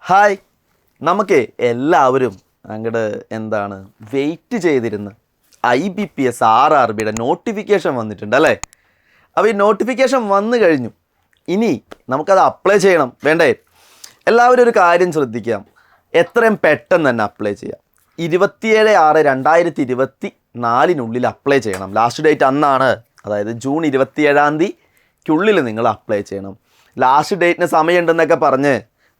Hi, നമുക്ക് എല്ലാവരും അങ്ങോട്ട് വെയിറ്റ് ചെയ്തിരുന്ന IBPS RRBയുടെ നോട്ടിഫിക്കേഷൻ വന്നിട്ടുണ്ട് അല്ലേ? അപ്പോൾ ഈ നോട്ടിഫിക്കേഷൻ വന്നു കഴിഞ്ഞു. ഇനി നമുക്കത് അപ്ലൈ ചെയ്യണം വേണ്ടേ? എല്ലാവരും ഒരു കാര്യം ശ്രദ്ധിക്കാം, എത്രയും പെട്ടെന്ന് തന്നെ അപ്ലൈ ചെയ്യാം. 27/6/2024 അപ്ലൈ ചെയ്യണം. ലാസ്റ്റ് ഡേറ്റ് അന്നാണ്, അതായത് ജൂൺ 27 നിങ്ങൾ അപ്ലൈ ചെയ്യണം. ലാസ്റ്റ് ഡേറ്റിന് സമയമുണ്ടെന്നൊക്കെ പറഞ്ഞ്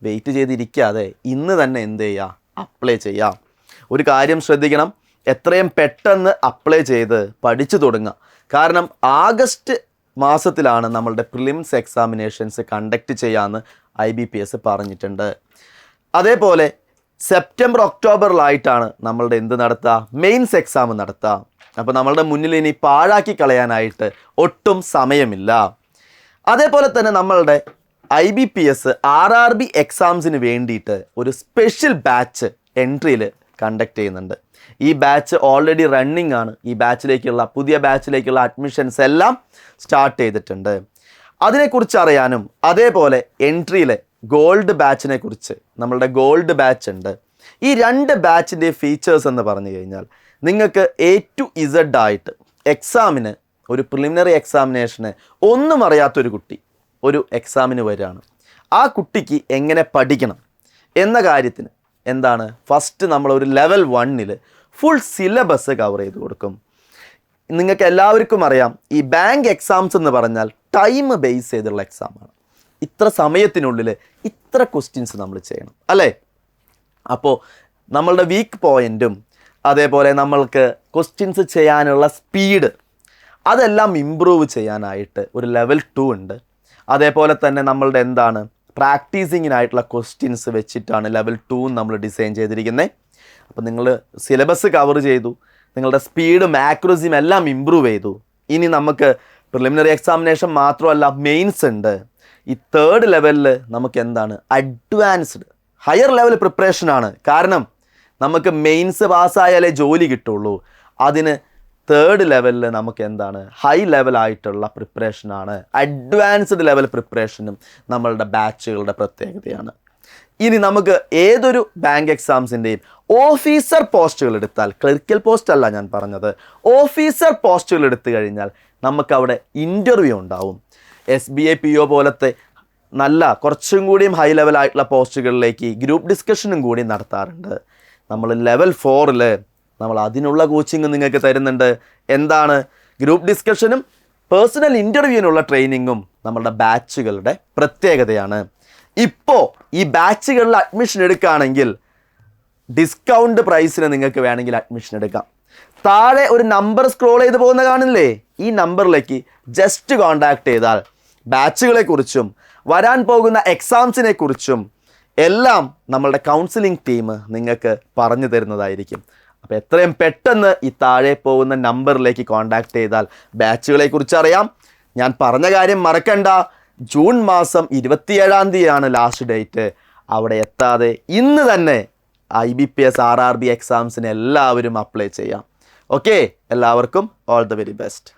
വെയിറ്റ് ചെയ്തിരിക്കാതെ ഇന്ന് തന്നെ എന്ത് ചെയ്യുക, അപ്ലൈ ചെയ്യാം. ഒരു കാര്യം ശ്രദ്ധിക്കണം, എത്രയും പെട്ടെന്ന് അപ്ലൈ ചെയ്ത് പഠിച്ചു തുടങ്ങുക. കാരണം ആഗസ്റ്റ് മാസത്തിലാണ് നമ്മളുടെ പ്രിലിംസ് എക്സാമിനേഷൻസ് കണ്ടക്ട് ചെയ്യാമെന്ന് IBPS പറഞ്ഞിട്ടുണ്ട്. അതേപോലെ സെപ്റ്റംബർ ഒക്ടോബറിലായിട്ടാണ് നമ്മളുടെ നടത്തുക, മെയിൻസ് എക്സാം നടത്തുക. അപ്പോൾ നമ്മളുടെ മുന്നിൽ ഇനി പാഴാക്കി കളയാനായിട്ട് ഒട്ടും സമയമില്ല. അതേപോലെ തന്നെ നമ്മളുടെ IBPS RRB എക്സാംസിന് വേണ്ടിയിട്ട് ഒരു സ്പെഷ്യൽ ബാച്ച് എൻട്രിയിൽ കണ്ടക്ട് ചെയ്യുന്നുണ്ട്. ഈ ബാച്ച് ഓൾറെഡി റണ്ണിങ് ആണ്. ഈ പുതിയ ബാച്ചിലേക്കുള്ള അഡ്മിഷൻസ് എല്ലാം സ്റ്റാർട്ട് ചെയ്തിട്ടുണ്ട്. അതിനെക്കുറിച്ച് അറിയാനും അതേപോലെ എൻട്രിയിലെ ഗോൾഡ് ബാച്ചിനെ കുറിച്ച്, നമ്മളുടെ ഗോൾഡ് ബാച്ച് ഉണ്ട്. ഈ രണ്ട് ബാച്ചിൻ്റെ ഫീച്ചേഴ്സ് എന്ന് പറഞ്ഞു കഴിഞ്ഞാൽ, നിങ്ങൾക്ക് A to Z ആയിട്ട് എക്സാമിന്, ഒരു പ്രിലിമിനറി എക്സാമിനേഷന് ഒന്നും അറിയാത്തൊരു കുട്ടി ഒരു എക്സാമിന് വരികയാണ്. ആ കുട്ടിക്ക് എങ്ങനെ പഠിക്കണം എന്ന കാര്യത്തിന് ഫസ്റ്റ് നമ്മളൊരു ലെവൽ 1 ഫുൾ സിലബസ് കവർ ചെയ്ത് കൊടുക്കും. നിങ്ങൾക്ക് എല്ലാവർക്കും അറിയാം, ഈ ബാങ്ക് എക്സാംസ് എന്ന് പറഞ്ഞാൽ ടൈം ബേസ് ചെയ്തുള്ള എക്സാമാണ്. ഇത്ര സമയത്തിനുള്ളിൽ ഇത്ര ക്വസ്റ്റ്യൻസ് നമ്മൾ ചെയ്യണം അല്ലേ? അപ്പോൾ നമ്മളുടെ വീക്ക് പോയിൻറ്റും അതേപോലെ നമ്മൾക്ക് ക്വസ്റ്റ്യൻസ് ചെയ്യാനുള്ള സ്പീഡ് അതെല്ലാം ഇമ്പ്രൂവ് ചെയ്യാനായിട്ട് ഒരു ലെവൽ 2 ഉണ്ട്. അതേപോലെ തന്നെ നമ്മളുടെ പ്രാക്ടീസിങ്ങിനായിട്ടുള്ള ക്വസ്റ്റ്യൻസ് വെച്ചിട്ടാണ് ലെവൽ 2 നമ്മൾ ഡിസൈൻ ചെയ്തിരിക്കുന്നത്. അപ്പോൾ നിങ്ങൾ സിലബസ് കവർ ചെയ്തു, നിങ്ങളുടെ സ്പീഡും ആക്യുറസിയും എല്ലാം ഇമ്പ്രൂവ് ചെയ്തു. ഇനി നമുക്ക് പ്രിലിമിനറി എക്സാമിനേഷൻ മാത്രമല്ല, മെയിൻസ് ഉണ്ട്. ഈ 3rd ലെവലിൽ നമുക്ക് അഡ്വാൻസ്ഡ് ഹയർ ലെവൽ പ്രിപ്പറേഷനാണ്. കാരണം നമുക്ക് മെയിൻസ് പാസ്സായാലേ ജോലി കിട്ടുള്ളൂ. അതിന് 3rd ലെവലിൽ നമുക്ക് ഹൈ ലെവലായിട്ടുള്ള പ്രിപ്പറേഷനാണ്. അഡ്വാൻസ്ഡ് ലെവൽ പ്രിപ്പറേഷനും നമ്മളുടെ ബാച്ചുകളുടെ പ്രത്യേകതയാണ്. ഇനി നമുക്ക് ഏതൊരു ബാങ്ക് എക്സാംസിൻ്റെയും ഓഫീസർ പോസ്റ്റുകൾ എടുത്താൽ, ക്ലറിക്കൽ പോസ്റ്റ് അല്ല ഞാൻ പറഞ്ഞത്, ഓഫീസർ പോസ്റ്റുകൾ എടുത്തു കഴിഞ്ഞാൽ നമുക്കവിടെ ഇൻ്റർവ്യൂ ഉണ്ടാവും. SBI PO പോലത്തെ നല്ല കുറച്ചും കൂടിയും ഹൈ ലെവലായിട്ടുള്ള പോസ്റ്റുകളിലേക്ക് ഗ്രൂപ്പ് ഡിസ്കഷനും കൂടി നടത്താറുണ്ട്. നമ്മൾ ലെവൽ 4 നമ്മൾ അതിനുള്ള കോച്ചിങ് നിങ്ങൾക്ക് തരുന്നുണ്ട്. ഗ്രൂപ്പ് ഡിസ്കഷനും പേഴ്സണൽ ഇൻ്റർവ്യൂവിനുള്ള ട്രെയിനിങ്ങും നമ്മളുടെ ബാച്ചുകളുടെ പ്രത്യേകതയാണ്. ഇപ്പോൾ ഈ ബാച്ചുകളിൽ അഡ്മിഷൻ എടുക്കുകയാണെങ്കിൽ ഡിസ്കൗണ്ട് പ്രൈസിന് നിങ്ങൾക്ക് വേണമെങ്കിൽ അഡ്മിഷൻ എടുക്കാം. താഴെ ഒരു നമ്പർ സ്ക്രോൾ ചെയ്ത് പോകുന്ന കാണില്ലേ, ഈ നമ്പറിലേക്ക് ജസ്റ്റ് കോൺടാക്ട് ചെയ്താൽ ബാച്ചുകളെക്കുറിച്ചും വരാൻ പോകുന്ന എക്സാംസിനെ കുറിച്ചും എല്ലാം നമ്മളുടെ കൗൺസിലിംഗ് ടീം നിങ്ങൾക്ക് പറഞ്ഞു തരുന്നതായിരിക്കും. അപ്പോൾ എത്രയും പെട്ടെന്ന് ഈ താഴെ പോകുന്ന നമ്പറിലേക്ക് കോൺടാക്ട് ചെയ്താൽ ബാച്ചുകളെക്കുറിച്ച് അറിയാം. ഞാൻ പറഞ്ഞ കാര്യം മറക്കണ്ട, ജൂൺ മാസം 27 ലാസ്റ്റ് ഡേറ്റ്. അവിടെ എത്താതെ ഇന്ന് തന്നെ IBPS RRB എക്സാംസിന് എല്ലാവരും അപ്ലൈ ചെയ്യാം. ഓക്കെ, എല്ലാവർക്കും ഓൾ ദ വെരി ബെസ്റ്റ്.